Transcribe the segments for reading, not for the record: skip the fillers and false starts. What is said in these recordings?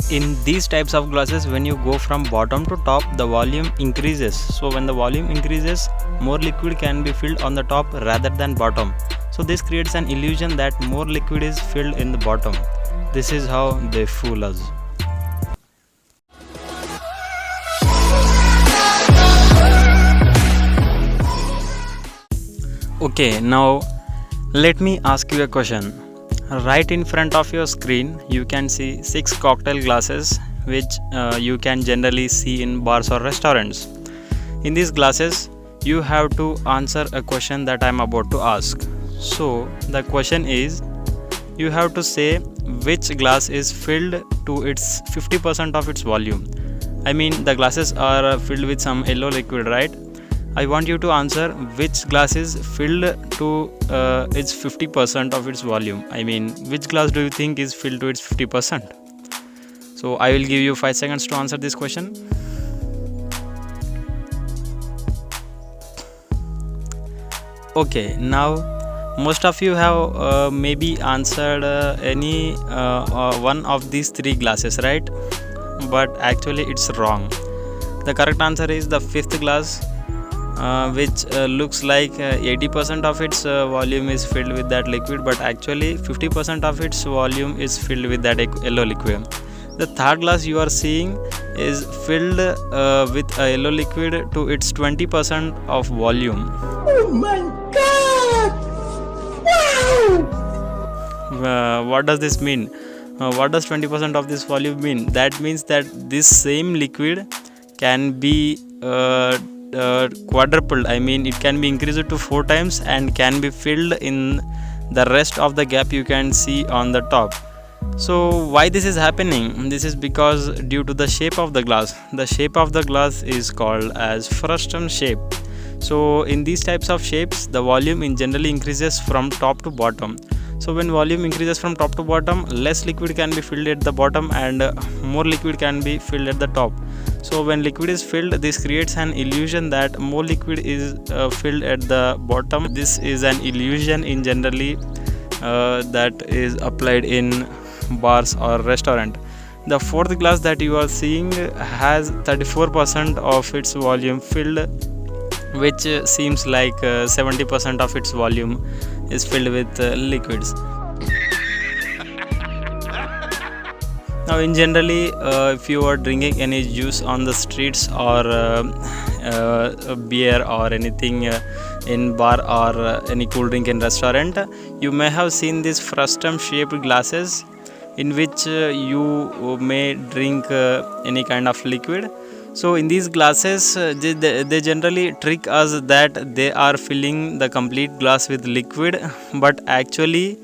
In these types of glasses, when you go from bottom to top, the volume increases. So when the volume increases, more liquid can be filled on the top rather than bottom. So this creates an illusion that more liquid is filled in the bottom. This is how they fool us. Okay, now let me ask you a question. Right in front of your screen, you can see 6 cocktail glasses which you can generally see in bars or restaurants. In these glasses, you have to answer a question that I am about to ask. So, the question is, you have to say which glass is filled to its 50% of its volume. I mean, the glasses are filled with some yellow liquid, right? I want you to answer which glass is filled to its 50% of its volume. I mean, which glass do you think is filled to its 50%? So I will give you 5 seconds to answer this question. Okay, now most of you have maybe answered any one of these 3 glasses, right? But actually it's wrong. The correct answer is the 5th glass, which looks like 80% of its volume is filled with that liquid, but actually 50% of its volume is filled with that yellow liquid. The 3rd glass you are seeing is filled with a yellow liquid to its 20% of volume. Oh my god! Wow! What does this mean? What does 20% of this volume mean? That means that this same liquid can be quadrupled. I mean, it can be increased to 4 times and can be filled in the rest of the gap you can see on the top. So why this is happening? This is because due to the shape of the glass. The shape of the glass is called as frustum shape. So in these types of shapes, the volume in generally increases from top to bottom. So when volume increases from top to bottom, less liquid can be filled at the bottom and more liquid can be filled at the top. So when liquid is filled, this creates an illusion that more liquid is filled at the bottom. This is an illusion in generally that is applied in bars or restaurant. The 4th glass that you are seeing has 34% of its volume filled, which seems like 70% of its volume is filled with liquids. Now in generally, if you are drinking any juice on the streets or beer or anything in bar or any cool drink in restaurant, you may have seen these frustum shaped glasses in which you may drink any kind of liquid. So in these glasses, they generally trick us that they are filling the complete glass with liquid, but actually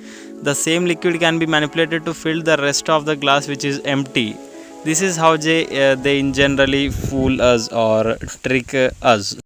the same liquid can be manipulated to fill the rest of the glass which is empty. This is how they generally fool us or trick us.